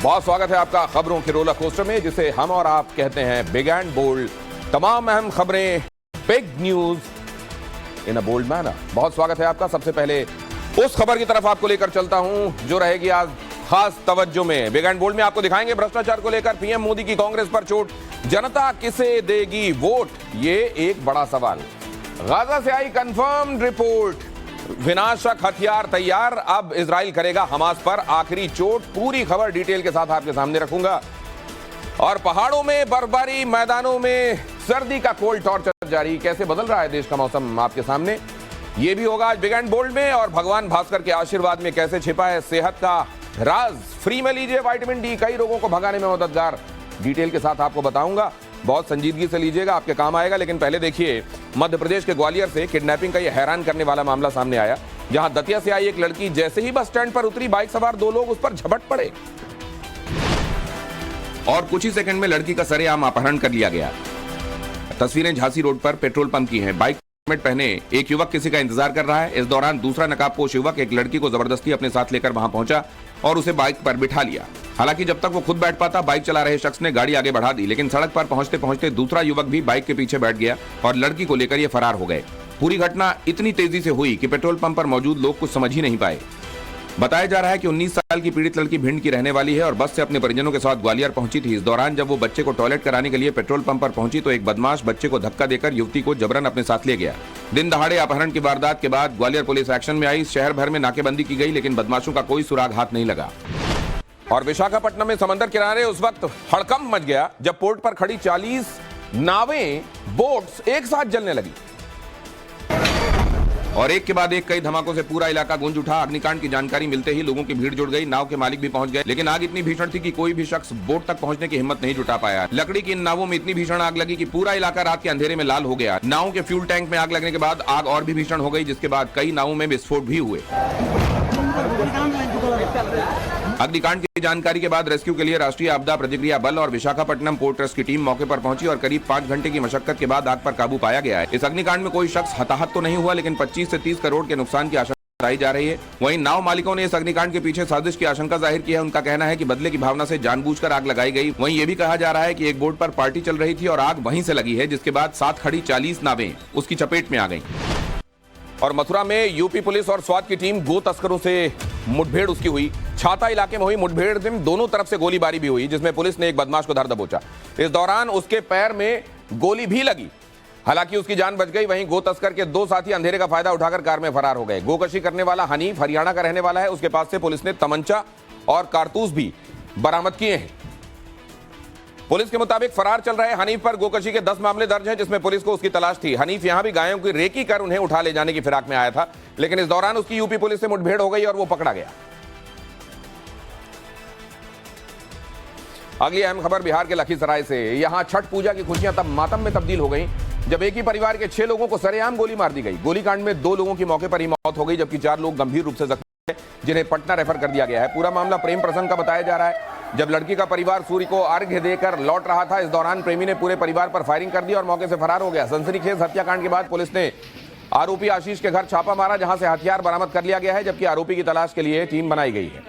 बहुत स्वागत है आपका खबरों के रोलर कोस्टर में, जिसे हम और आप कहते हैं बिग एंड बोल्ड। तमाम अहम खबरें, big news in a bold manner. बहुत स्वागत है आपका। सबसे पहले उस खबर की तरफ आपको लेकर चलता हूं जो रहेगी आज खास तवज्जो में। बिग एंड बोल्ड में आपको दिखाएंगे भ्रष्टाचार को लेकर पीएम मोदी की कांग्रेस पर चोट, जनता किसे देगी वोट, ये एक बड़ा सवाल। गाजा से आई कंफर्म्ड रिपोर्ट, विनाशक हथियार तैयार, अब इजराइल करेगा हमास पर आखिरी चोट। पूरी खबर डिटेल के साथ आपके सामने रखूंगा। और पहाड़ों में बर्फबारी, मैदानों में सर्दी का कोल्ड टॉर्चर जारी, कैसे बदल रहा है देश का मौसम आपके सामने, यह भी होगा आज बिग एंड बोल्ड में। और भगवान भास्कर के आशीर्वाद में कैसे छिपा है सेहत का राज, फ्री में लीजिए विटामिन डी, कई रोगों को भगाने में मददगार, डिटेल के साथ आपको बताऊंगा। बहुत संजीदगी से लीजिएगा, आपके काम आएगा। लेकिन पहले देखिए, मध्य प्रदेश के ग्वालियर से किडनैपिंग का यह हैरान करने वाला मामला सामने आया, जहां दतिया से आई एक लड़की जैसे ही बस स्टैंड पर उतरी, बाइक सवार दो लोग उस पर झपट पड़े और कुछ ही सेकंड में लड़की का सरेआम अपहरण कर लिया गया। तस्वीरें झांसी रोड पर पेट्रोल पंप की हैं। बाइक हेलमेट पहने एक युवक किसी का इंतजार कर रहा है। इस दौरान दूसरा नकाबपोश युवक एक लड़की को जबरदस्ती अपने साथ लेकर वहां पहुंचा और उसे बाइक पर बिठा लिया। हालांकि जब तक वो खुद बैठ पाता, बाइक चला रहे शख्स ने गाड़ी आगे बढ़ा दी, लेकिन सड़क पर पहुंचते पहुंचते दूसरा युवक भी बाइक के पीछे बैठ गया और लड़की को लेकर ये फरार हो गए। पूरी घटना इतनी तेजी से हुई कि पेट्रोल पंप पर मौजूद लोग कुछ समझ ही नहीं पाए। बताया जा रहा है कि 19 साल की पीड़ित लड़की भिंड की रहने वाली है और बस से अपने परिजनों के साथ ग्वालियर पहुंची थी। इस दौरान जब वो बच्चे को टॉयलेट कराने के लिए पेट्रोल पंप पर पहुंची तो एक बदमाश बच्चे को धक्का देकर युवती को जबरन अपने साथ ले गया। दिन दहाड़े अपहरण की वारदात के बाद ग्वालियर पुलिस एक्शन में आई। शहर भर में नाकेबंदी की गई, लेकिन बदमाशों का कोई सुराग हाथ नहीं लगा। और विशाखापट्टनम में समंदर किनारे उस वक्त हड़कंप मच गया जब पोर्ट पर खड़ी 40 नावें, बोट्स एक साथ जलने लगी और एक के बाद एक कई धमाकों से पूरा इलाका गूंज उठा। अग्निकांड की जानकारी मिलते ही लोगों की भीड़ जुड़ गई। नाव के मालिक भी पहुंच गए, लेकिन आग इतनी भीषण थी कि कोई भी शख्स बोट तक पहुंचने की हिम्मत नहीं जुटा पाया। लकड़ी की इन नावों में इतनी भीषण आग लगी कि पूरा इलाका रात के अंधेरे में लाल हो गया। नाव के फ्यूल टैंक में आग लगने के बाद आग और भी भीषण हो गई, जिसके बाद कई नावों में विस्फोट भी हुए। अग्निकांड की जानकारी के बाद रेस्क्यू के लिए राष्ट्रीय आपदा प्रतिक्रिया बल और विशाखापट्टनम पोर्ट ट्रस्ट की टीम मौके पर पहुंची और करीब 5 घंटे की मशक्कत के बाद आग पर काबू पाया गया है। इस अग्निकांड में कोई शख्स हताहत तो नहीं हुआ, लेकिन 25 से 30 करोड़ के नुकसान की आशंका बताई जा रही है। वहीं नाव मालिकों ने इस अग्निकांड के पीछे साजिश की आशंका जाहिर की है। उनका कहना है कि बदले की भावना से जानबूझकर आग लगाई गई। वहीं ये भी कहा जा रहा है कि एक बोट पर पार्टी चल रही थी और आग वहीं से लगी है, जिसके बाद साथ खड़ी 40 नावें उसकी चपेट में आ गई। और मथुरा में यूपी पुलिस और स्वात की टीम गो तस्करों से मुठभेड़ उसकी हुई। छाता इलाके में हुई मुठभेड़ में दोनों तरफ से गोलीबारी भी हुई, जिसमें पुलिस ने एक बदमाश को धर दबोचा। इस दौरान उसके पैर में गोली भी लगी, हालांकि उसकी जान बच गई। वहीं गो तस्कर के 2 साथी अंधेरे का फायदा उठाकर कार में फरार हो गए। गोकशी करने वाला हनीफ हरियाणा का रहने वाला है। उसके पास से पुलिस ने तमंचा और कारतूस भी बरामद किए हैं। पुलिस के मुताबिक फरार चल रहे हनीफ पर गोकशी के 10 मामले दर्ज हैं, जिसमें पुलिस को उसकी तलाश थी। हनीफ यहां भी गायों की रेकी कर उन्हें उठा ले जाने की फिराक में आया था, लेकिन इस दौरान उसकी यूपी पुलिस से मुठभेड़ हो गई और वो पकड़ा गया। अगली अहम खबर बिहार के लखीसराय से। यहां छठ पूजा की खुशियां तब मातम में तब्दील हो गई जब एक ही परिवार के 6 लोगों को सरेआम गोली मार दी गई। गोलीकांड में 2 लोगों की मौके पर ही मौत हो गई, जबकि 4 लोग गंभीर रूप से जख्मी हैं, जिन्हें पटना रेफर कर दिया गया है। पूरा मामला प्रेम प्रसंग का बताया जा रहा है। जब लड़की का परिवार सूर्य को अर्घ्य देकर लौट रहा था, इस दौरान प्रेमी ने पूरे परिवार पर फायरिंग कर दी और मौके से फरार हो गया। सनसनीखेज हत्याकांड के बाद पुलिस ने आरोपी आशीष के घर छापा मारा, जहां से हथियार बरामद कर लिया गया है, जबकि आरोपी की तलाश के लिए टीम बनाई गई है।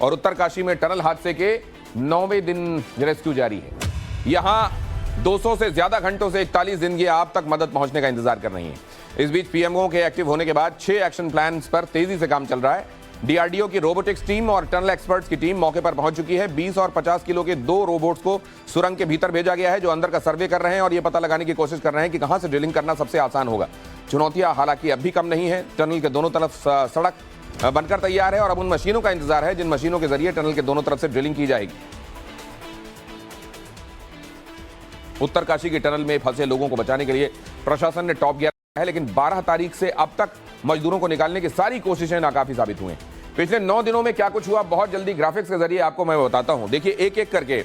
और उत्तरकाशी में टनल हादसे के 9वें दिन रेस्क्यू जारी है। यहां 200 से ज्यादा घंटों से 41 दिन की आप तक मदद पहुंचने का इंतजार कर रही है। इस बीच पीएमओ के एक्टिव होने के बाद 6 एक्शन प्लान पर तेजी से काम चल रहा है। डीआरडीओ की रोबोटिक्स टीम और टनल एक्सपर्ट्स की टीम मौके पर पहुंच चुकी है। 20 और 50 किलो के 2 रोबोट्स को सुरंग के भीतर भेजा गया है, जो अंदर का सर्वे कर रहे हैं और यह पता लगाने की कोशिश कर रहे हैं कि कहां से ड्रिलिंग करना सबसे आसान होगा। चुनौतियां हालांकि अब भी कम नहीं है। टनल के दोनों तरफ सड़क बनकर तैयार है और अब उन मशीनों का इंतजार है जिन मशीनों के जरिए टनल के दोनों तरफ से ड्रिलिंग की जाएगी। उत्तरकाशी की टनल में फंसे लोगों को बचाने के लिए प्रशासन ने टॉप गियर है, लेकिन 12 तारीख से अब तक मजदूरों को निकालने की सारी कोशिशें नाकाफी साबित हुई। पिछले 9 दिनों में क्या कुछ हुआ, बहुत जल्दी ग्राफिक्स के जरिए आपको मैं बताता हूं। देखिए, एक एक करके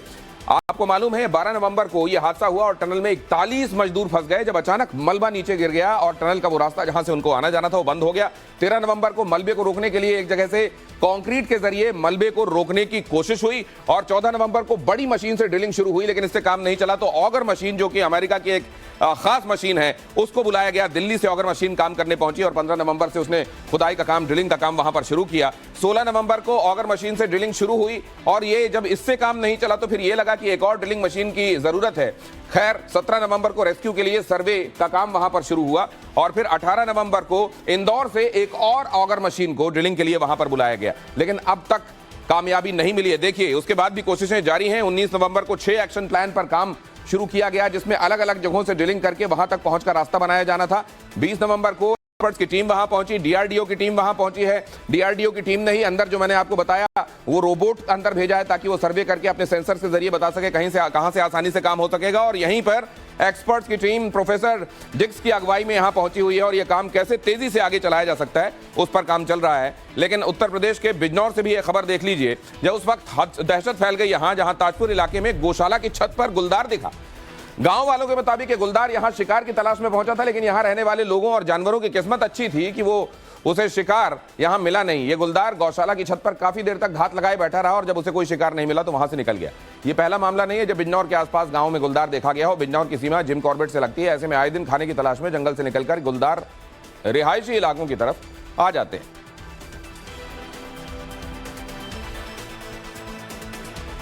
आपको मालूम है 12 नवंबर को यह हादसा हुआ और टनल में 41 मजदूर फंस गए जब अचानक मलबा नीचे गिर गया और टनल का वो रास्ता जहां से उनको आना जाना था वो बंद हो गया। 13 नवंबर को मलबे को रोकने के लिए एक जगह से कंक्रीट के जरिए मलबे को रोकने की कोशिश हुई और 14 नवंबर को बड़ी मशीन से ड्रिलिंग शुरू हुई, लेकिन इससे काम नहीं चला तो ऑगर मशीन, जो कि अमेरिका की एक खास मशीन है, उसको बुलाया गया। दिल्ली से ऑगर मशीन काम करने पहुंची और 15 नवंबर से उसने खुदाई का काम, ड्रिलिंग का काम वहां पर शुरू किया। 16 नवंबर को ऑगर मशीन से ड्रिलिंग शुरू हुई और ये जब इससे काम नहीं चला तो फिर ये लगा कि एक और ड्रिलिंग मशीन की जरूरत है। खैर 17 नवंबर को रेस्क्यू के लिए सर्वे का काम वहां पर शुरू हुआ और फिर 18 नवंबर को इंदौर से एक और ऑगर मशीन को ड्रिलिंग के लिए वहां पर बुलाया गया, लेकिन अब तक कामयाबी नहीं मिली है। देखिए उसके बाद भी कोशिशें जारी हैं। 19 नवंबर को 6 एक्शन प्लान पर काम शुरू किया गया जिसमें अलग अलग जगहों से ड्रिलिंग करके वहां तक पहुंचकर रास्ता बनाया जाना था। 20 नवंबर को की टीम वहां पहुंची, डीआरडीओ की टीम वहां पहुंची है। डीआरडीओ की टीम ने ही अंदर, जो मैंने आपको बताया, वो रोबोट अंदर भेजा है ताकि वो सर्वे करके अपने सेंसर के जरिए बता सके कहीं से कहां से आसानी से काम हो सकेगा। और यहीं पर एक्सपर्ट्स की टीम प्रोफेसर डिक्स की अगुवाई में यहां पहुंची हुई है और यह काम कैसे तेजी से आगे चलाया जा सकता है उस पर काम चल रहा है। लेकिन उत्तर प्रदेश के बिजनौर से भी यह खबर देख लीजिए, जब उस वक्त दहशत फैल गई यहां, जहां ताजपुर इलाके में गौशाला की छत पर गुलदार दिखा। गांव वालों के मुताबिक गुलदार यहां शिकार की तलाश में पहुंचा था, लेकिन यहां रहने वाले लोगों और जानवरों की किस्मत अच्छी थी कि वो उसे शिकार यहां मिला नहीं। ये गुलदार गौशाला की छत पर काफी देर तक घात लगाए बैठा रहा और जब उसे कोई शिकार नहीं मिला तो वहां से निकल गया। ये पहला मामला नहीं है जब बिजनौर के आसपास गांव में गुलदार देखा गया हो। बिजनौर की सीमा जिम कॉर्बेट से लगती है, ऐसे में आए दिन खाने की तलाश में जंगल से निकलकर गुलदार रिहायशी इलाकों की तरफ आ जाते हैं।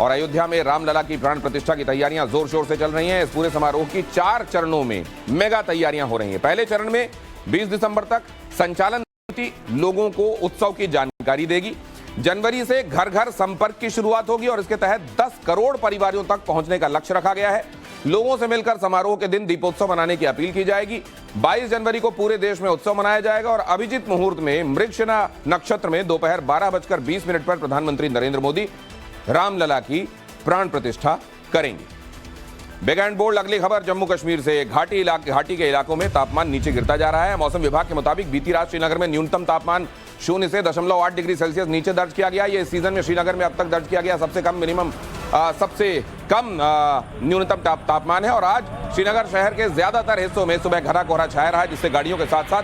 और अयोध्या में रामलला की प्राण प्रतिष्ठा की तैयारियां जोर शोर से चल रही हैं। इस पूरे समारोह की 4 चरणों में मेगा तैयारियां हो रही हैं। पहले चरण में 20 दिसंबर तक संचालन समिति लोगों को उत्सव की जानकारी देगी। जनवरी से घर घर संपर्क की शुरुआत होगी और इसके तहत 10 करोड़ परिवारों तक पहुंचने का लक्ष्य रखा गया है। लोगों से मिलकर समारोह के दिन दीपोत्सव मनाने की अपील की जाएगी। 22 जनवरी को पूरे देश में उत्सव मनाया जाएगा और अभिजीत मुहूर्त में मृगशिरा नक्षत्र में दोपहर 12:20 पर प्रधानमंत्री नरेंद्र मोदी रामलला की प्राण प्रतिष्ठा करेंगे। बिग एंड बोल्ड अगली खबर जम्मू कश्मीर से। घाटी के इलाकों में तापमान नीचे गिरता जा रहा है। मौसम विभाग के मुताबिक बीती रात श्रीनगर में न्यूनतम तापमान 0 से 0.8 डिग्री सेल्सियस नीचे दर्ज किया गया। ये इस सीजन में श्रीनगर में अब तक दर्ज किया गया सबसे कम न्यूनतम तापमान है। और आज श्रीनगर शहर के ज्यादातर हिस्सों में सुबह घना कोहरा छाया रहा, जिससे गाड़ियों के साथ साथ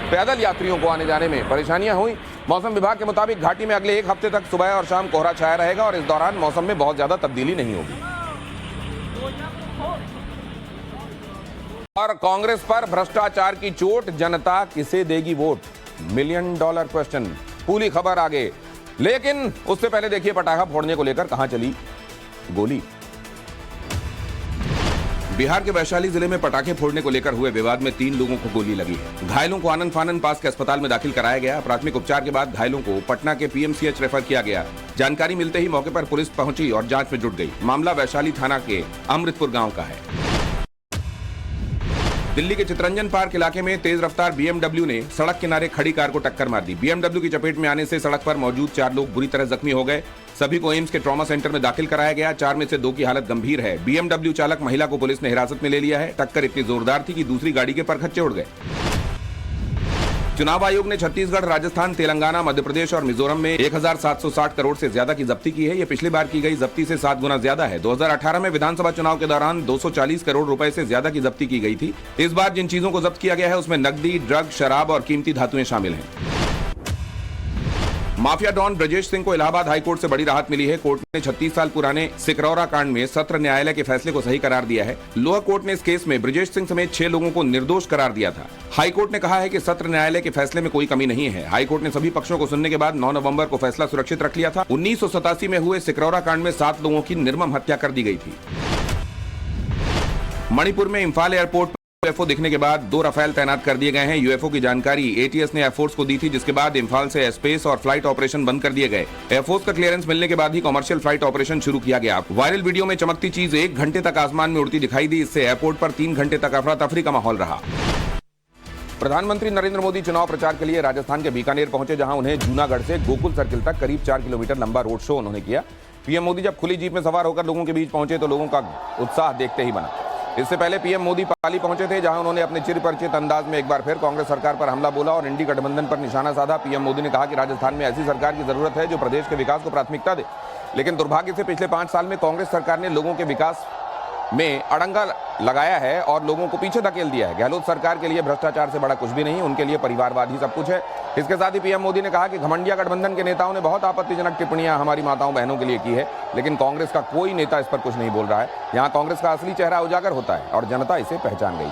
पैदल यात्रियों को आने जाने में परेशानियां हुई। मौसम विभाग के मुताबिक घाटी में अगले 1 हफ्ते तक सुबह और शाम कोहरा छाया रहेगा और इस दौरान मौसम में बहुत ज्यादा तब्दीली नहीं होगी। और कांग्रेस पर भ्रष्टाचार की चोट, जनता किसे देगी वोट? $1 million question. पूरी खबर आगे, लेकिन उससे पहले देखिए पटाखा फोड़ने को लेकर कहां चली गोली। बिहार के वैशाली जिले में पटाखे फोड़ने को लेकर हुए विवाद में 3 लोगों को गोली लगी है। घायलों को आनंद फानंद पास के अस्पताल में दाखिल कराया गया। प्राथमिक उपचार के बाद घायलों को पटना के पीएमसीएच रेफर किया गया। जानकारी मिलते ही मौके पर पुलिस पहुंची और जांच में जुट गई। मामला वैशाली थाना के अमृतपुर गांव का है। दिल्ली के चितरंजन पार्क इलाके में तेज रफ्तार बीएमडब्ल्यू ने सड़क किनारे खड़ी कार को टक्कर मार दी। बीएमडब्ल्यू की चपेट में आने से सड़क पर मौजूद 4 लोग बुरी तरह जख्मी हो गए। सभी को एम्स के ट्रॉमा सेंटर में दाखिल कराया गया। 4 में से 2 की हालत गंभीर है। बीएमडब्ल्यू चालक महिला को पुलिस ने हिरासत में ले लिया है। टक्कर इतनी जोरदार थी कि दूसरी गाड़ी के परखच्चे उड़ गए। चुनाव आयोग ने छत्तीसगढ़, राजस्थान, तेलंगाना, मध्य प्रदेश और मिजोरम में 1760 करोड़ से ज्यादा की जब्ती की है। ये पिछली बार की गई जब्ती से 7 गुना ज्यादा है। 2018 में विधानसभा चुनाव के दौरान 240 करोड़ रुपए से ज्यादा की जब्ती की गई थी। इस बार जिन चीजों को जब्त किया गया है उसमें नकदी, ड्रग, शराब और कीमती धातुएं शामिल हैं। माफिया डॉन ब्रजेश सिंह को इलाहाबाद हाईकोर्ट से बड़ी राहत मिली है। कोर्ट ने 36 साल पुराने सिकरौरा कांड में सत्र न्यायालय के फैसले को सही करार दिया है। लोअर कोर्ट ने इस केस में ब्रजेश सिंह समेत 6 लोगों को निर्दोष करार दिया था। हाईकोर्ट ने कहा है कि सत्र न्यायालय के फैसले में कोई कमी नहीं है। हाईकोर्ट ने सभी पक्षों को सुनने के बाद 9 नवंबर को फैसला सुरक्षित रख लिया था। 1987 में हुए सिकरौरा कांड में 7 लोगों की निर्मम हत्या कर दी गई थी। मणिपुर में इम्फाल एयरपोर्ट यूएफओ दिखने के बाद 2 रफेल तैनात कर दिए गए हैं। यूएफओ की जानकारी एटीएस ने एयरफोर्स को दी थी, जिसके बाद इम्फाल से स्पेस और फ्लाइट ऑपरेशन बंद कर दिए गए। एयरफोर्स का क्लियरेंस मिलने के बाद ही कमर्शियल फ्लाइट ऑपरेशन शुरू किया गया। वायरल वीडियो में चमकती चीज 1 घंटे तक आसमान में उड़ती दिखाई दी। इससे एयरपोर्ट पर 3 घंटे तक अफरा तफरी का माहौल रहा। प्रधानमंत्री नरेंद्र मोदी चुनाव प्रचार के लिए राजस्थान के बीकानेर पहुंचे, जहां उन्हें जूनागढ़ से गोकुल सर्किल तक करीब 4 किलोमीटर लंबा रोड शो उन्होंने किया। पीएम मोदी जब खुली जीप में सवार होकर लोगों के बीच पहुंचे तो लोगों का उत्साह देखते ही बना। इससे पहले पीएम मोदी पाली पहुंचे थे, जहां उन्होंने अपने चिरपरिचित अंदाज में एक बार फिर कांग्रेस सरकार पर हमला बोला और इंडी गठबंधन पर निशाना साधा। पीएम मोदी ने कहा कि राजस्थान में ऐसी सरकार की जरूरत है जो प्रदेश के विकास को प्राथमिकता दे। लेकिन दुर्भाग्य से पिछले 5 साल में कांग्रेस सरकार ने लोगों के विकास में अड़ंगा लगाया है और लोगों को पीछे धकेल दिया है। गहलोत सरकार के लिए भ्रष्टाचार से बड़ा कुछ भी नहीं, उनके लिए परिवारवाद ही सब कुछ है। इसके साथ ही पीएम मोदी ने कहा कि घमंडिया गठबंधन के नेताओं ने बहुत आपत्तिजनक टिप्पणियां हमारी माताओं बहनों के लिए की है, लेकिन कांग्रेस का कोई नेता इस पर कुछ नहीं बोल रहा है। यहां कांग्रेस का असली चेहरा उजागर होता है और जनता इसे पहचान गई।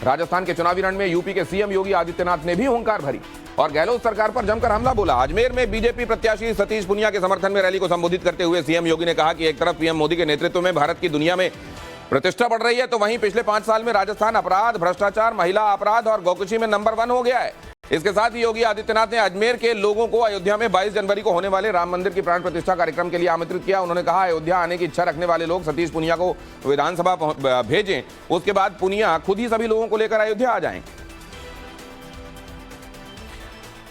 राजस्थान के चुनावी रण में यूपी के सीएम योगी आदित्यनाथ ने भी हुंकार भरी और गहलोत सरकार पर जमकर हमला बोला। अजमेर में बीजेपी प्रत्याशी सतीश पुनिया के समर्थन में रैली को संबोधित करते हुए सीएम योगी ने कहा कि एक तरफ पीएम मोदी के नेतृत्व में भारत की दुनिया में प्रतिष्ठा बढ़ रही है, तो वहीं पिछले 5 साल में राजस्थान अपराध, भ्रष्टाचार, महिला अपराध और गौकशी में नंबर 1 हो गया है। इसके साथ ही योगी आदित्यनाथ ने अजमेर के लोगों को अयोध्या में 22 जनवरी को होने वाले राम मंदिर की प्राण प्रतिष्ठा कार्यक्रम के लिए आमंत्रित किया। उन्होंने कहा अयोध्या आने की इच्छा रखने वाले लोग सतीश पुनिया को विधानसभा भेजें, उसके बाद पुनिया खुद ही सभी लोगों को लेकर अयोध्या आ जाएं।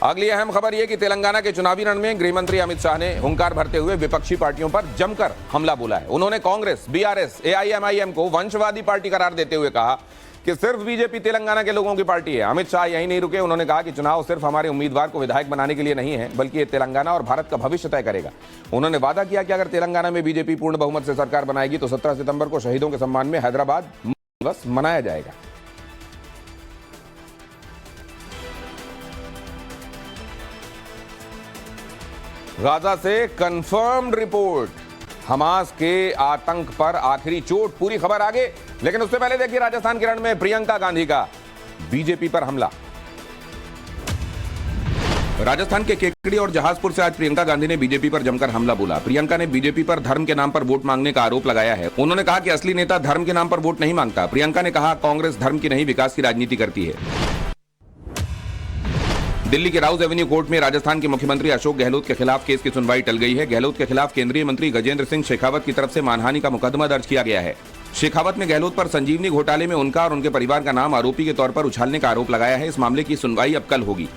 अगली अहम खबर यह कि तेलंगाना के चुनावी रण में गृह मंत्री अमित शाह ने हुंकार भरते हुए विपक्षी पार्टियों पर जमकर हमला बोला है। उन्होंने कांग्रेस, बीआरएस, एआईएमआईएम को वंशवादी पार्टी करार देते हुए कहा कि सिर्फ बीजेपी तेलंगाना के लोगों की पार्टी है। अमित शाह यही नहीं रुके, उन्होंने कहा कि चुनाव सिर्फ हमारे उम्मीदवार को विधायक बनाने के लिए नहीं है, बल्कि ये तेलंगाना और भारत का भविष्य तय करेगा। उन्होंने वादा किया कि अगर तेलंगाना में बीजेपी पूर्ण बहुमत से सरकार बनाएगी तो 17 सितंबर को शहीदों के सम्मान में हैदराबाद दिवस मनाया जाएगा। गाजा से कंफर्म्ड रिपोर्ट, हमास के आतंक पर आखिरी चोट। पूरी खबर आगे, लेकिन उससे पहले देखिए राजस्थान के रण में प्रियंका गांधी का बीजेपी पर हमला। राजस्थान के केकड़ी और जहाजपुर से आज प्रियंका गांधी ने बीजेपी पर जमकर हमला बोला। प्रियंका ने बीजेपी पर धर्म के नाम पर वोट मांगने का आरोप लगाया है। उन्होंने कहा कि असली नेता धर्म के नाम पर वोट नहीं मांगता। प्रियंका ने कहा कांग्रेस धर्म की नहीं विकास की राजनीति करती है। दिल्ली के राउज एवेन्यू कोर्ट में राजस्थान के मुख्यमंत्री अशोक गहलोत के खिलाफ केस की सुनवाई टल गई है। गहलोत के खिलाफ केंद्रीय मंत्री गजेंद्र सिंह शेखावत की तरफ से मानहानि का मुकदमा दर्ज किया गया है। शेखावत ने गहलोत पर संजीवनी घोटाले में उनका और उनके परिवार का नाम आरोपी के तौर पर उछालने का आरोप लगाया है। इस मामले की सुनवाई अब कल होगी।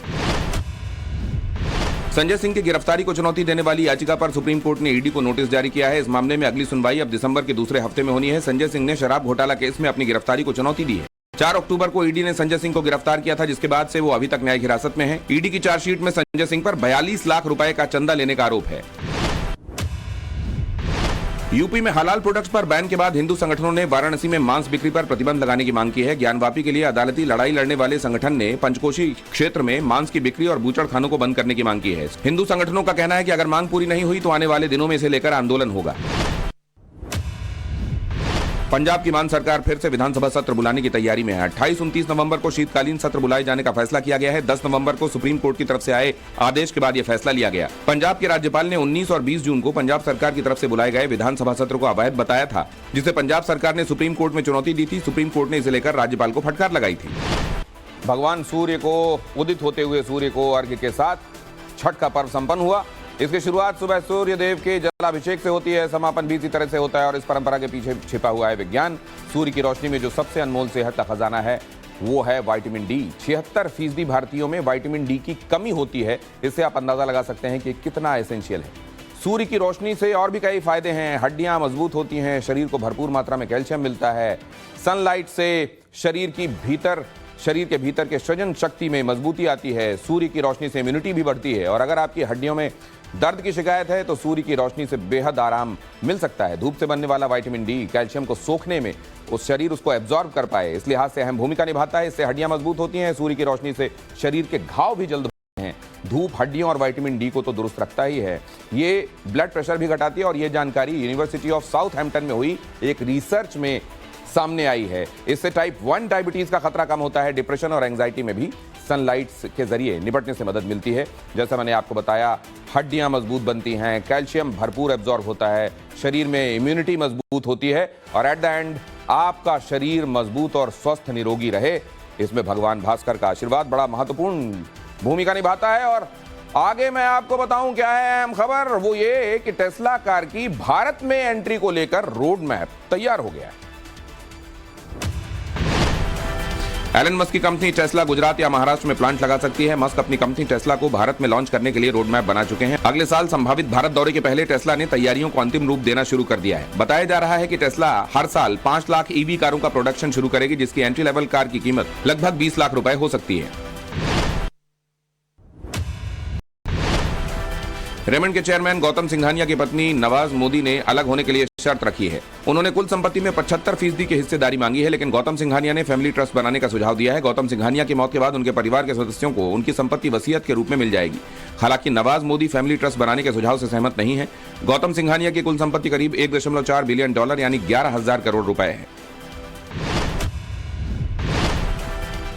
संजय सिंह की गिरफ्तारी को चुनौती देने वाली याचिका पर सुप्रीम कोर्ट ने ईडी को नोटिस जारी किया है। इस मामले में अगली सुनवाई अब दिसंबर के दूसरे हफ्ते में होनी है। संजय सिंह ने शराब घोटाला केस में अपनी गिरफ्तारी को चुनौती दी है। 4 अक्टूबर को ईडी ने संजय सिंह को गिरफ्तार किया था, जिसके बाद से वो अभी तक न्यायिक हिरासत में है। ईडी की चार्जशीट में संजय सिंह पर 42 लाख रुपए का चंदा लेने का आरोप है। यूपी में हलाल प्रोडक्ट्स पर बैन के बाद हिंदू संगठनों ने वाराणसी में मांस बिक्री पर प्रतिबंध लगाने की मांग की है। ज्ञानवापी के लिए अदालती लड़ाई लड़ने वाले संगठन ने पंचकोशी क्षेत्र में मांस की बिक्री और बूचड़खानों को बंद करने की मांग की है। हिंदू संगठनों का कहना है कि अगर मांग पूरी नहीं हुई तो आने वाले दिनों में इसे लेकर आंदोलन होगा। पंजाब की मान सरकार फिर से विधानसभा सत्र बुलाने की तैयारी में है। 28-29 नवंबर को शीतकालीन सत्र बुलाए जाने का फैसला किया गया है। 10 नवंबर को सुप्रीम कोर्ट की तरफ से आए आदेश के बाद यह फैसला लिया गया। पंजाब के राज्यपाल ने 19 और 20 जून को पंजाब सरकार की तरफ से बुलाए गए विधानसभा सत्र को अवैध बताया था, जिसे पंजाब सरकार ने सुप्रीम कोर्ट में चुनौती दी थी। सुप्रीम कोर्ट ने इसे लेकर राज्यपाल को फटकार लगाई थी। भगवान सूर्य को उदित होते हुए सूर्य को अर्घ्य के साथ छठ का पर्व संपन्न हुआ। इसकी शुरुआत सुबह सूर्य देव के जलाभिषेक से होती है, समापन भी इसी तरह से होता है और इस परंपरा के पीछे छिपा हुआ है विज्ञान। सूर्य की रोशनी में जो सबसे अनमोल सेहत का खजाना है वो है विटामिन डी। 76% भारतीयों में विटामिन डी की कमी होती है। इससे आप अंदाजा लगा सकते हैं कि कितना एसेंशियल है। सूर्य की रोशनी से और भी कई फायदे हैं। हड्डियां मजबूत होती हैं, शरीर को भरपूर मात्रा में कैल्शियम मिलता है। सनलाइट से शरीर के भीतर के सृजन शक्ति में मजबूती आती है। सूर्य की रोशनी से इम्यूनिटी भी बढ़ती है और अगर आपकी हड्डियों में दर्द की शिकायत है तो सूर्य की रोशनी से बेहद आराम मिल सकता है। धूप से बनने वाला विटामिन डी कैल्शियम को सोखने में उस शरीर उसको एब्जॉर्ब कर पाए, इस लिहाज से अहम भूमिका निभाता है। इससे हड्डियां मजबूत होती हैं। सूर्य की रोशनी से शरीर के घाव भी जल्द होते हैं। धूप हड्डियों और विटामिन डी को तो दुरुस्त रखता ही है, ये ब्लड प्रेशर भी घटाती है और ये जानकारी यूनिवर्सिटी ऑफ साउथहैम्पटन में हुई एक रिसर्च में सामने आई है। इससे टाइप 1 डायबिटीज का खतरा कम होता है। डिप्रेशन और एंजाइटी में भी सनलाइट के जरिए निपटने से मदद मिलती है। जैसा मैंने आपको बताया, हड्डियां मजबूत बनती हैं, कैल्शियम भरपूर एब्जॉर्ब होता है, शरीर में इम्यूनिटी मजबूत होती है और एट द एंड आपका शरीर मजबूत और स्वस्थ निरोगी रहे, इसमें भगवान भास्कर का आशीर्वाद बड़ा महत्वपूर्ण भूमिका निभाता है। और आगे मैं आपको बताऊं क्या है अहम खबर, वो ये कि टेस्ला कार की भारत में एंट्री को लेकर रोड मैप तैयार हो गया है। एलन मस्क की कंपनी टेस्ला गुजरात या महाराष्ट्र में प्लांट लगा सकती है। मस्क अपनी कंपनी टेस्ला को भारत में लॉन्च करने के लिए रोड मैप बना चुके हैं। अगले साल संभावित भारत दौरे के पहले टेस्ला ने तैयारियों को अंतिम रूप देना शुरू कर दिया है। बताया जा रहा है कि टेस्ला हर साल 5 लाख ईवी कारों का प्रोडक्शन शुरू करेगी, जिसकी एंट्री लेवल कार की कीमत लगभग 20 लाख रुपए हो सकती है। रेमंड के चेयरमैन गौतम सिंघानिया की पत्नी नवाज मोदी ने अलग होने के लिए शर्त रखी है। उन्होंने कुल संपत्ति में 75% की हिस्सेदारी मांगी है, लेकिन गौतम सिंघानिया ने फैमिली ट्रस्ट बनाने का सुझाव दिया है। गौतम सिंघानिया की मौत के बाद उनके परिवार के सदस्यों को उनकी संपत्ति वसीयत के रूप में मिल जाएगी। हालांकि नवाज मोदी फैमिली ट्रस्ट बनाने के सुझाव से सहमत नहीं है। गौतम सिंघानिया की कुल संपत्ति करीब $1.4 बिलियन यानी 11,000 करोड़ रुपए है।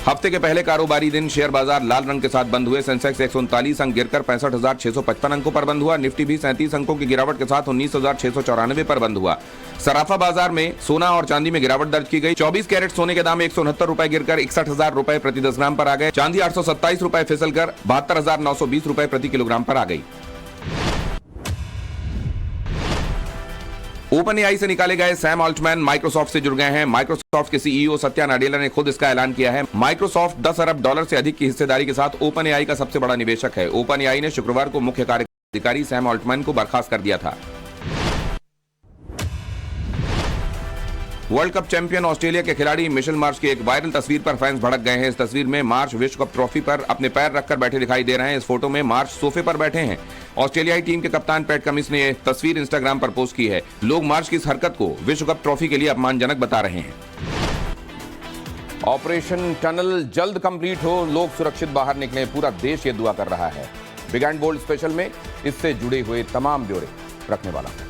हफ्ते के पहले कारोबारी दिन शेयर बाजार लाल रंग के साथ बंद हुए। सेंसेक्स 139 अंक गिरकर 65,655 अंकों पर बंद हुआ। निफ्टी भी 37 अंकों की गिरावट के साथ 19,694 पर बंद हुआ। सराफा बाजार में सोना और चांदी में गिरावट दर्ज की गई। 24 कैरेट सोने के दाम 169 रुपए गिरकर 61,000 रुपए प्रति 10 ग्राम पर आ गए। चांदी 827 रुपए फिसलकर 72,920 रुपए प्रति किलोग्राम पर आ गई। ओपन एआई से निकाले गए सैम ऑल्टमैन माइक्रोसॉफ्ट से जुड़ गए हैं। माइक्रोसॉफ्ट के सीईओ सत्या नाडेला ने खुद इसका ऐलान किया है। माइक्रोसॉफ्ट $10 अरब से अधिक की हिस्सेदारी के साथ ओपन एआई का सबसे बड़ा निवेशक है। ओपन एआई ने शुक्रवार को मुख्य कार्यकारी अधिकारी सैम ऑल्टमैन को बर्खास्त कर दिया था। वर्ल्ड कप चैंपियन ऑस्ट्रेलिया के खिलाड़ी मिशेल मार्श की एक वायरल तस्वीर पर फैंस भड़क गए हैं। इस तस्वीर में मार्श विश्व कप ट्रॉफी पर अपने पैर रखकर बैठे दिखाई दे रहे हैं। इस फोटो में मार्श सोफे पर बैठे हैं। ऑस्ट्रेलियाई टीम के कप्तान पैट कमिंस ने यह तस्वीर इंस्टाग्राम पर पोस्ट की है। लोग मार्श की इस हरकत को विश्व कप ट्रॉफी के लिए अपमानजनक बता रहे हैं। ऑपरेशन टनल जल्द कंप्लीट हो, लोग सुरक्षित बाहर निकले, पूरा देश ये दुआ कर रहा है। बिग एंड बोल्ड स्पेशल में इससे जुड़े हुए तमाम ब्यौरे रखने वाला हूं।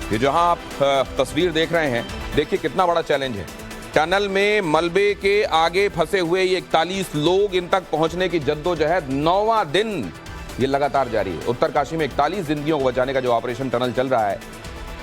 ये जहां आप तस्वीर देख रहे हैं, देखिए कितना बड़ा चैलेंज है। टनल में मलबे के आगे फंसे हुए ये 41 लोग, इन तक पहुंचने की जद्दोजहद 9वां दिन ये लगातार जारी है। उत्तरकाशी में 41 जिंदगियों को बचाने का जो ऑपरेशन टनल चल रहा है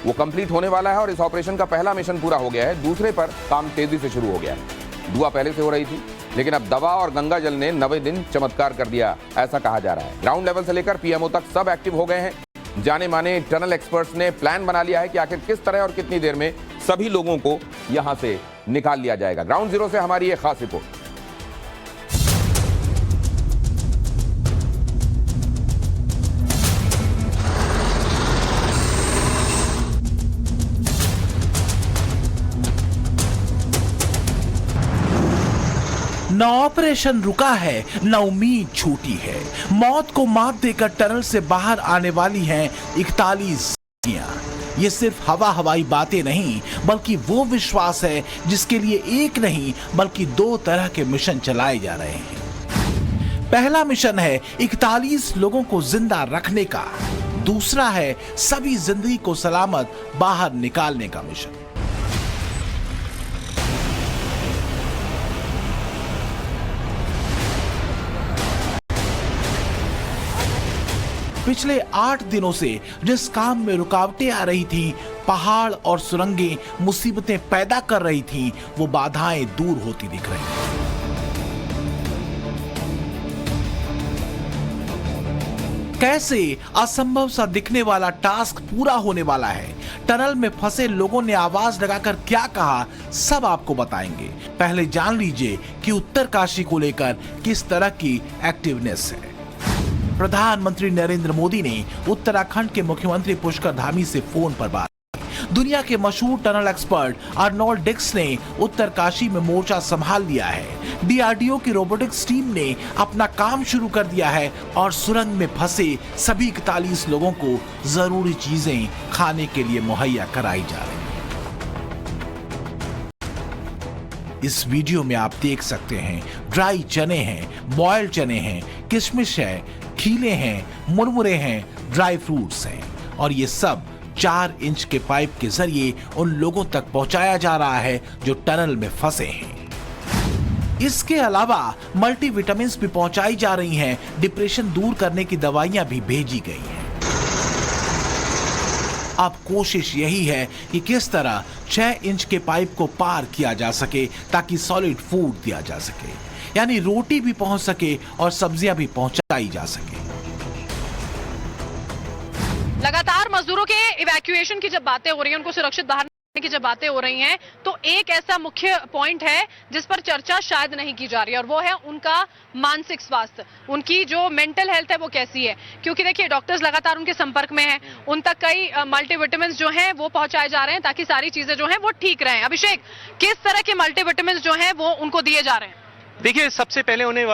वो कंप्लीट होने वाला है और इस ऑपरेशन का पहला मिशन पूरा हो गया है। दूसरे पर काम तेजी से शुरू हो गया है। दुआ पहले से हो रही थी, लेकिन अब दवा और गंगा जल ने 90 दिन चमत्कार कर दिया, ऐसा कहा जा रहा है। ग्राउंड लेवल से लेकर पीएमओ तक सब एक्टिव हो गए हैं। जाने माने टनल एक्सपर्ट्स ने प्लान बना लिया है कि आखिर किस तरह और कितनी देर में सभी लोगों को यहां से निकाल लिया जाएगा। ग्राउंड जीरो से हमारी ये खास रिपोर्ट। न ऑपरेशन रुका है, न उम्मीद छूटी है। मौत को मात देकर टनल से बाहर आने वाली हैं 41 जिंदगियां। ये सिर्फ हवाई बातें नहीं, बल्कि वो विश्वास है जिसके लिए एक नहीं बल्कि 2 तरह के मिशन चलाए जा रहे हैं। पहला मिशन है 41 लोगों को जिंदा रखने का। दूसरा है सभी जिंदगी को सलामत बाहर निकालने का मिशन। पिछले 8 दिनों से जिस काम में रुकावटें आ रही थी, पहाड़ और सुरंगें मुसीबतें पैदा कर रही थी, वो बाधाएं दूर होती दिख रही हैं। कैसे असंभव सा दिखने वाला टास्क पूरा होने वाला है। टनल में फंसे लोगों ने आवाज लगाकर क्या कहा, सब आपको बताएंगे। पहले जान लीजिए कि उत्तरकाशी को लेकर किस तरह की एक्टिवनेस है। प्रधानमंत्री नरेंद्र मोदी ने उत्तराखंड के मुख्यमंत्री पुष्कर धामी से फोन पर बात की। दुनिया के मशहूर टनल एक्सपर्ट अर्नोल्ड डिक्स ने उत्तरकाशी में मोर्चा संभाल लिया है। डीआरडीओ की रोबोटिक्स टीम ने अपना काम शुरू कर दिया है और सुरंग में फंसे सभी 41 लोगों को जरूरी चीजें खाने के लिए मुहैया कराई जा रही है। इस वीडियो में आप देख सकते हैं ड्राई चने हैं, बॉयल्ड चने हैं, किशमिश है, खीले हैं, मुरमुरे हैं, ड्राई फ्रूट्स हैं और ये सब 4 इंच के पाइप के जरिए उन लोगों तक पहुंचाया जा रहा है जो टनल में फंसे हैं। इसके अलावा मल्टीविटामिन्स भी पहुंचाई जा रही हैं, डिप्रेशन दूर करने की दवाइयां भी भेजी गई हैं। अब कोशिश यही है कि किस तरह 6 इंच के पाइप को पार किया जा सके ताकि सॉलिड फूड दिया जा सके, यानी रोटी भी पहुंच सके और सब्जियां भी पहुंचाई जा सके। लगातार मजदूरों के इवैक्यूएशन की जब बातें हो रही हैं, उनको सुरक्षित बाहर की जब बातें हो रही हैं, तो एक ऐसा मुख्य पॉइंट है जिस पर चर्चा शायद नहीं की जा रही है, और वो है उनका मानसिक स्वास्थ्य, उनकी जो मेंटल हेल्थ है वो कैसी है। क्योंकि देखिए डॉक्टर्स लगातार उनके संपर्क में हैं, उन तक कई मल्टीविटामिन्स जो हैं वो पहुंचाए जा रहे हैं ताकि सारी चीजें जो हैं वो ठीक रहें। अभिषेक, किस तरह के मल्टीविटामिन्स जो हैं वो उनको दिए जा रहे हैं? देखिए, सबसे पहले उन्हें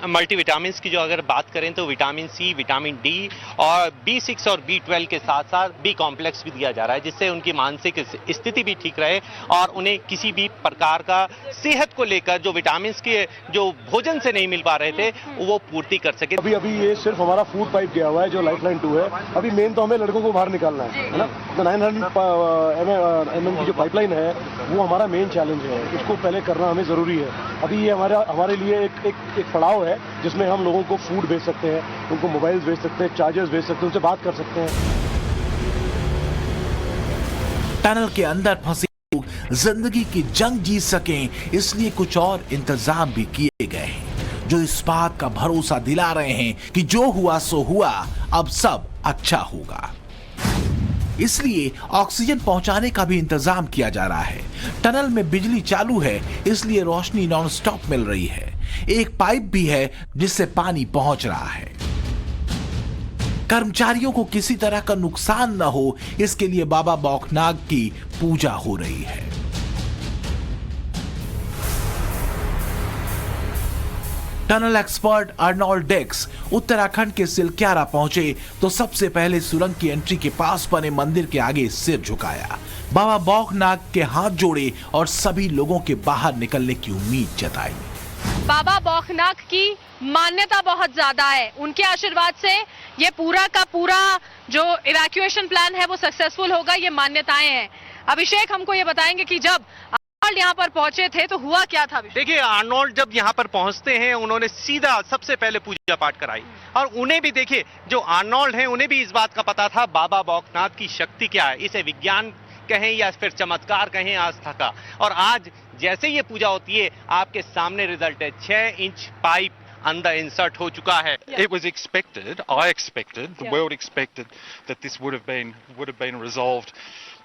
मल्टीविटामिन्स की जो अगर बात करें तो विटामिन सी, विटामिन डी और B6 और B12 के साथ साथ B कॉम्प्लेक्स भी दिया जा रहा है, जिससे उनकी मानसिक स्थिति भी ठीक रहे और उन्हें किसी भी प्रकार का सेहत को लेकर जो विटामिन के जो भोजन से नहीं मिल पा रहे थे वो पूर्ति कर सके। अभी ये सिर्फ हमारा फूड पाइप गया हुआ है जो लाइफलाइन 2 है। अभी मेन तो हमें लड़कों को बाहर निकालना है ना। तो 900 mm की जो पाइपलाइन है वो हमारा मेन चैलेंज है, उसको पहले करना हमें जरूरी है। अभी ये हमारे लिए एक पड़ाव है जिसमें हम लोगों को फूड भेज सकते हैं, उनको मोबाइल्स भेज सकते हैं, चार्जर्स भेज सकते हैं, उनसे बात कर सकते हैं। टनल के अंदर फंसे लोग जिंदगी की जंग जीत सकें, इसलिए कुछ और इंतजाम भी किए गए हैं जो इस बात का भरोसा दिला रहे हैं कि जो हुआ सो हुआ, अब सब अच्छा होगा। इसलिए ऑक्सीजन पहुंचाने का भी इंतजाम किया जा रहा है। टनल में बिजली चालू है, इसलिए रोशनी नॉन स्टॉप मिल रही है। एक पाइप भी है जिससे पानी पहुंच रहा है। कर्मचारियों को किसी तरह का नुकसान न हो, इसके लिए बाबा बौखनाग की पूजा हो रही है। Tunnel expert Arnold Dix Uttarakhand के सिलक्यारा पहुंचे तो सबसे पहले सुरंग की एंट्री के पास बने मंदिर के आगे सिर झुकाया, बाबा बौखनाग के हाथ जोड़े और सभी लोगों के बाहर निकलने की उम्मीद जताई। बाबा बौखनाग की मान्यता बहुत ज्यादा है, उनके आशीर्वाद से ये पूरा का पूरा जो इवैक्यूएशन प्लान है वो सक्सेसफुल होगा, ये मान्यताएं हैं। अभिषेक हमको ये बताएंगे कि जब आर्नोल्ड यहाँ पर पहुंचे थे तो हुआ क्या था? देखिए, आर्नोल्ड जब यहाँ पर पहुंचते हैं उन्होंने सीधा सबसे पहले पूजा पाठ कराई और उन्हें भी देखिए, जो आर्नोल्ड हैं उन्हें भी इस बात का पता था बाबा बौखनाग की शक्ति क्या है, इसे विज्ञान कहें या फिर चमत्कार कहें आस्था का। और आज जैसे ये पूजा होती है आपके सामने रिजल्ट है, 6 इंच पाइप अंदर इंसर्ट हो चुका है। It was expected, I expected, the world expected that this would have been resolved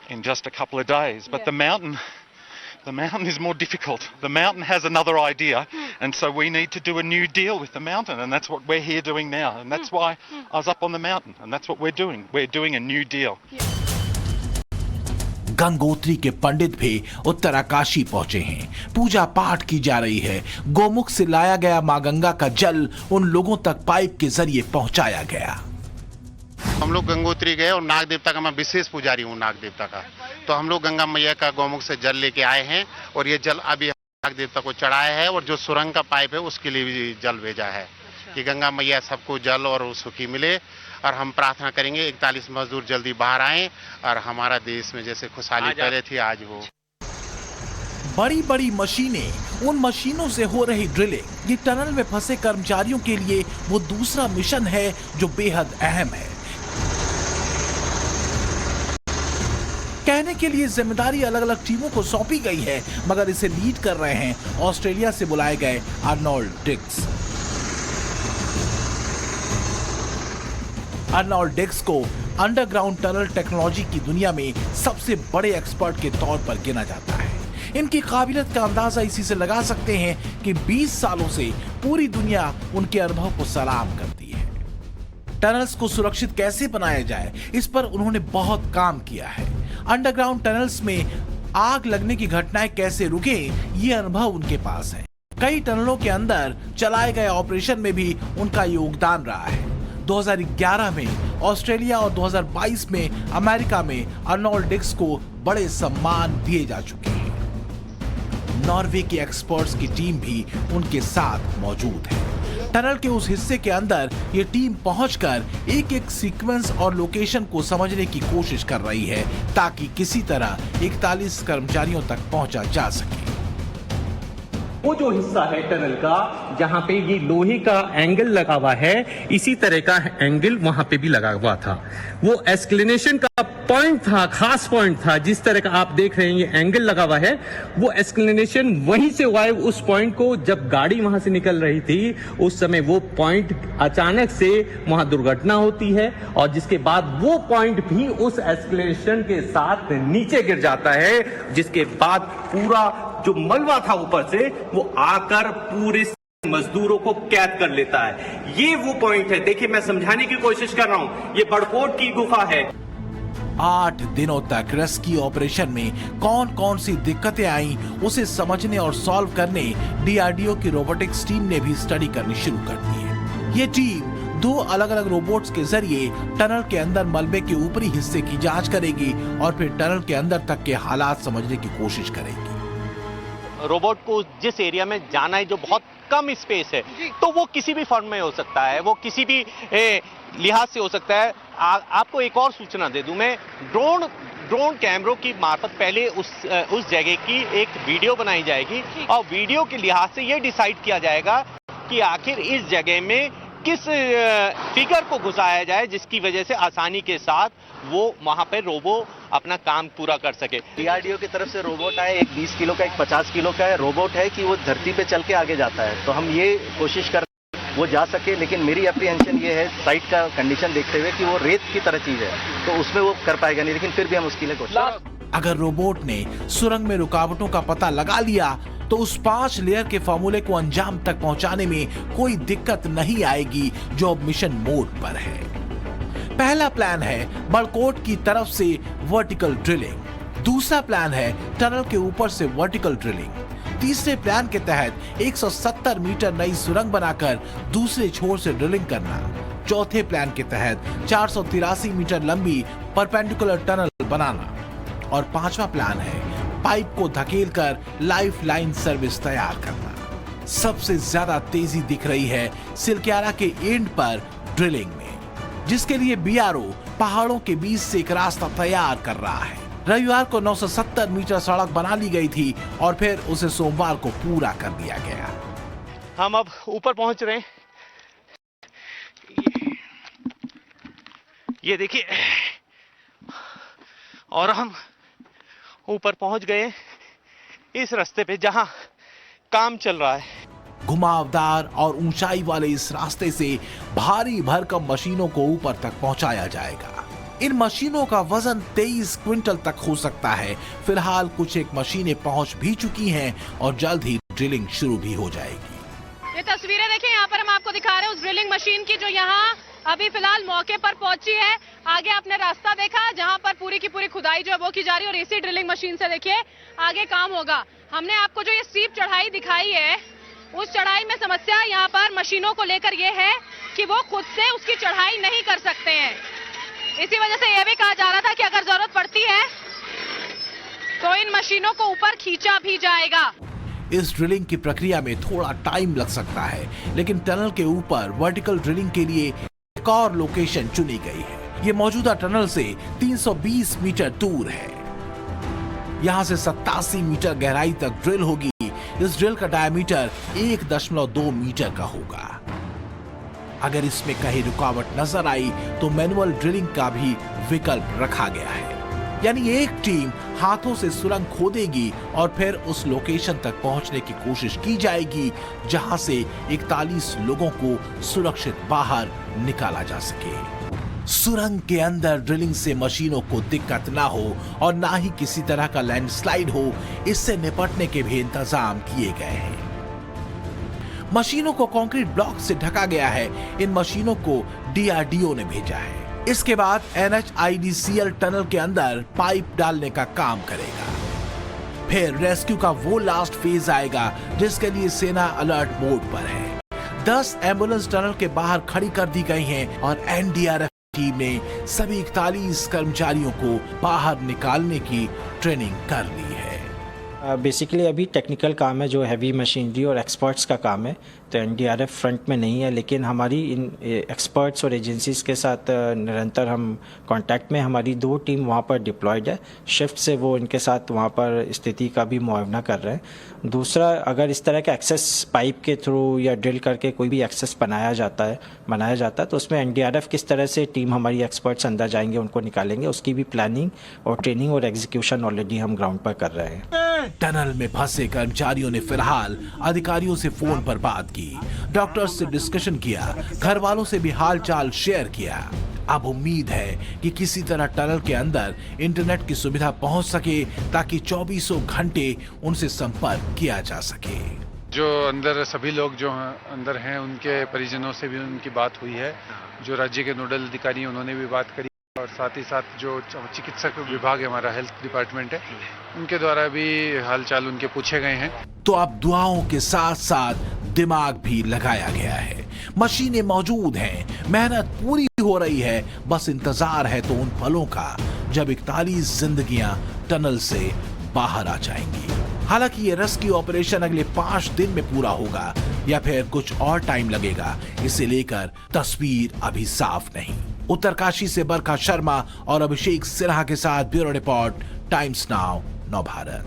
in just a couple of days, but the mountain is more difficult. The mountain has another idea, and so we need to do a new deal with the mountain, and that's what we're here doing now, and that's why I was up on the mountain, and that's what we're doing. We're doing a new deal. Gangotri के पंडित भी उत्तराकाशी पहुंचे हैं। पूजा पाठ की जा रही है। गोमुख से लाया गया मां गंगा का जल उन लोगों तक पाइप के जरिए पहुंचाया गया। हम लोग गंगोत्री गए और नाग देवता का मैं विशेष पुजारी हूँ नाग देवता का, तो हम लोग गंगा मैया का गौमुख से जल लेके आए हैं और ये जल अभी नाग देवता को चढ़ाया है और जो सुरंग का पाइप है उसके लिए भी जल भेजा है कि गंगा मैया सबको जल और सुखी मिले। और हम प्रार्थना करेंगे 41 मजदूर जल्दी बाहर आए और हमारा देश में जैसे खुशहाली पहले थी आज वो। बड़ी बड़ी मशीनें, उन मशीनों से हो रही ड्रिलिंग, ये टनल में फंसे कर्मचारियों के लिए वो दूसरा मिशन है जो बेहद अहम है। कहने के लिए जिम्मेदारी अलग अलग टीमों को सौंपी गई है, मगर इसे लीड कर रहे हैं ऑस्ट्रेलिया से बुलाए गए अर्नोल्ड डिक्स। अर्नोल्ड डिक्स को अंडरग्राउंड टनल टेक्नोलॉजी की दुनिया में सबसे बड़े एक्सपर्ट के तौर पर गिना जाता है। इनकी काबिलियत का अंदाजा इसी से लगा सकते हैं कि 20 सालों से पूरी दुनिया उनके अनुभव को सलाम करती है। टनल्स को सुरक्षित कैसे बनाया जाए, इस पर उन्होंने बहुत काम किया है। अंडरग्राउंड टनल्स में आग लगने की घटनाएं कैसे रुके, ये अनुभव उनके पास है। कई टनलों के अंदर चलाए गए ऑपरेशन में भी उनका योगदान रहा है। 2011 में ऑस्ट्रेलिया और 2022 में अमेरिका में अर्नोल्ड डिक्स को बड़े सम्मान दिए जा चुके हैं। नॉर्वे के एक्सपर्ट्स की टीम भी उनके साथ मौजूद है। टनल के उस हिस्से के अंदर ये टीम पहुंचकर एक एक सीक्वेंस और लोकेशन को समझने की कोशिश कर रही है ताकि किसी तरह 41 कर्मचारियों तक पहुंचा जा सके। वो जो हिस्सा है टनल का जहां पे ये लोहे का एंगल लगा हुआ है, इसी तरह का एंगल वहां पे भी लगा हुआ था। वो एस्केलेशन का पॉइंट था, खास पॉइंट था, जिस तरह का आप देख रहे हैं ये एंगल लगा हुआ है, वो एस्केलेशन वहीं से हुआ है। उस पॉइंट को जब गाड़ी वहां से निकल रही थी उस समय वो पॉइंट अचानक से वहां दुर्घटना होती है और जिसके बाद वो पॉइंट भी उस एस्केलेशन के साथ नीचे गिर जाता है, जिसके बाद पूरा जो मलबा था ऊपर से वो आकर पूरे मजदूरों को कैद कर लेता है। ये वो पॉइंट है। देखिए मैं समझाने की कोशिश कर रहा हूं, ये बड़कोट की गुफा है। 8 दिनों तक रेस्क्यू ऑपरेशन में कौन कौन सी दिक्कतें आई उसे समझने और सॉल्व करने डीआरडीओ की रोबोटिक्स टीम ने भी स्टडी करनी शुरू कर दी है। ये टीम 2 अलग अलग रोबोट्स के जरिए टनल के अंदर मलबे के ऊपरी हिस्से की जांच करेगी और फिर टनल के अंदर तक के हालात समझने की कोशिश करेगी। रोबोट को जिस एरिया में जाना है जो बहुत कम स्पेस है, तो वो किसी भी फॉर्म में हो सकता है, वो किसी भी लिहाज से हो सकता है। आपको एक और सूचना दे दूं मैं, ड्रोन कैमरों की मार्फत पहले उस जगह की एक वीडियो बनाई जाएगी और वीडियो के लिहाज से ये डिसाइड किया जाएगा कि आखिर इस जगह में किस फिगर को घुसाया जाए जिसकी वजह से आसानी के साथ वो वहां पे रोबो अपना काम पूरा कर सके। डीआरडीओ की तरफ से रोबोट आए, एक 20 किलो का, एक 50 किलो का है। रोबोट है कि वो धरती पे चल के आगे जाता है, तो हम ये कोशिश कर वो जा सके, लेकिन मेरी एप्रीहेंशन ये है साइट का कंडीशन देखते हुए कि वो रेत की तरह चीज है, तो उसमें वो कर पाएगा नहीं, लेकिन फिर भी हम उसके लिए कोशिश। अगर रोबोट ने सुरंग में रुकावटों का पता लगा लिया तो उस 5 लेयर के फॉर्मूले को अंजाम तक पहुंचाने में कोई दिक्कत नहीं आएगी, जो अब मिशन मोड पर है। पहला प्लान है बड़कोट की तरफ से वर्टिकल ड्रिलिंग, दूसरा प्लान है टनल के ऊपर से वर्टिकल ड्रिलिंग, तीसरे प्लान के तहत 170 मीटर नई सुरंग बनाकर दूसरे छोर से ड्रिलिंग करना, चौथे प्लान के तहत 483 मीटर लंबी परपेंडिकुलर टनल बनाना और पांचवा प्लान है पाइप को धकेलकर लाइफलाइन सर्विस तैयार करना। सबसे ज्यादा तेजी दिख रही है सिलक्यारा के एंड पर ड्रिलिंग में, जिसके लिए बीआरओ पहाड़ों के बीच से एक रास्ता तैयार कर रहा है। रविवार को 970 मीटर सड़क बना ली गई थी और फिर उसे सोमवार को पूरा कर दिया गया। हम अब ऊपर पहुंच रहे हैं, ये देखिए, और हम ऊपर पहुंच गए इस रास्ते पे जहां काम चल रहा है। घुमावदार और ऊंचाई वाले इस रास्ते से भारी भरकम मशीनों को ऊपर तक पहुंचाया जाएगा। इन मशीनों का वजन 23 क्विंटल तक हो सकता है। फिलहाल कुछ एक मशीनें पहुंच भी चुकी हैं और जल्द ही ड्रिलिंग शुरू भी हो जाएगी। ये तस्वीरें देखें, यहाँ पर हम आपको दिखा रहे हैं उस ड्रिलिंग मशीन की जो यहाँ अभी फिलहाल मौके पर पहुंची है। आगे आपने रास्ता देखा जहां पर पूरी की पूरी खुदाई जो है वो की जा रही है और इसी ड्रिलिंग मशीन से देखिए आगे काम होगा। हमने आपको जो ये स्टीप चढ़ाई दिखाई है, उस चढ़ाई में समस्या यहाँ पर मशीनों को लेकर ये है कि वो खुद से उसकी चढ़ाई नहीं कर सकते हैं। इसी वजह से यह भी कहा जा रहा था कि अगर जरूरत पड़ती है तो इन मशीनों को ऊपर खींचा भी जाएगा। इस ड्रिलिंग की प्रक्रिया में थोड़ा टाइम लग सकता है, लेकिन टनल के ऊपर वर्टिकल ड्रिलिंग के लिए एक और लोकेशन चुनी गई है। ये मौजूदा टनल से 320 मीटर दूर है। यहां से 87 मीटर गहराई तक ड्रिल होगी। इस ड्रिल का डायमीटर 1.2 मीटर का होगा। अगर इसमें कहीं रुकावट नजर आई तो मैनुअल ड्रिलिंग का भी विकल्प रखा गया है, यानी एक टीम हाथों से सुरंग खोदेगी और फिर उस लोकेशन तक पहुंचने की कोशिश की जाएगी जहां से 41 लोगों को सुरक्षित बाहर निकाला जा सके। सुरंग के अंदर ड्रिलिंग से मशीनों को दिक्कत ना हो और ना ही किसी तरह का लैंडस्लाइड हो, इससे निपटने के भी इंतजाम किए गए हैं। मशीनों को कंक्रीट ब्लॉक से ढका गया है। इन मशीनों को डीआरडीओ ने भेजा है। इसके बाद NHIDCL टनल के अंदर पाइप डालने का काम करेगा। फिर रेस्क्यू का वो लास्ट फेज आएगा जिसके लिए सेना अलर्ट मोड पर है। 10 एम्बुलेंस टनल के बाहर खड़ी कर दी गई हैं और NDRF टीम ने सभी 41 कर्मचारियों को बाहर निकालने की ट्रेनिंग कर ली है। बेसिकली अभी टेक्निकल काम है, जो हैवी मशीनरी और एक्सपर्ट्स का काम है, तो एनडीआरएफ फ्रंट में नहीं है, लेकिन हमारी इन एक्सपर्ट्स और एजेंसीज के साथ निरंतर हम कांटेक्ट में। हमारी 2 टीम वहाँ पर डिप्लॉयड है, शिफ्ट से वो इनके साथ वहाँ पर स्थिति का भी मुआवना कर रहे हैं। दूसरा, अगर इस तरह का एक्सेस पाइप के थ्रू या ड्रिल करके कोई भी एक्सेस बनाया जाता है तो उसमें एनडीआरएफ किस तरह से टीम हमारी एक्सपर्ट्स अंदर जाएंगे, उनको निकालेंगे, उसकी भी प्लानिंग और ट्रेनिंग और एग्जीक्यूशन ऑलरेडी हम ग्राउंड पर कर रहे हैं। टनल में फंसे कर्मचारियों ने फिलहाल अधिकारियों से फोन पर बात की, डॉक्टर्स से डिस्कशन किया, घर वालों से भी हालचाल शेयर किया। अब उम्मीद है कि किसी तरह टनल के अंदर इंटरनेट की सुविधा पहुंच सके ताकि 24 घंटे उनसे संपर्क किया जा सके। जो अंदर सभी लोग जो अंदर हैं उनके परिजनों से भी उनकी बात हुई है, जो राज्य के नोडल अधिकारी हैं उन्होंने भी बात करी, और साथ ही साथ जो चिकित्सक विभाग है, हमारा हेल्थ डिपार्टमेंट है, उनके द्वारा भी हालचाल उनके पूछे गए हैं। तो अब दुआओं के साथ साथ दिमाग भी लगाया गया है, मशीनें मौजूद हैं, मेहनत पूरी हो रही है, बस इंतजार है तो उन पलों का जब 41 जिंदगियां टनल से बाहर आ जाएंगी। हालांकि ये रेस्क्यू ऑपरेशन अगले 5 दिन में पूरा होगा या फिर कुछ और टाइम लगेगा, इसे लेकर तस्वीर अभी साफ नहीं। उत्तरकाशी से बरखा शर्मा और अभिषेक सिन्हा के साथ ब्यूरो रिपोर्ट, टाइम्स नाउ, नव भारत।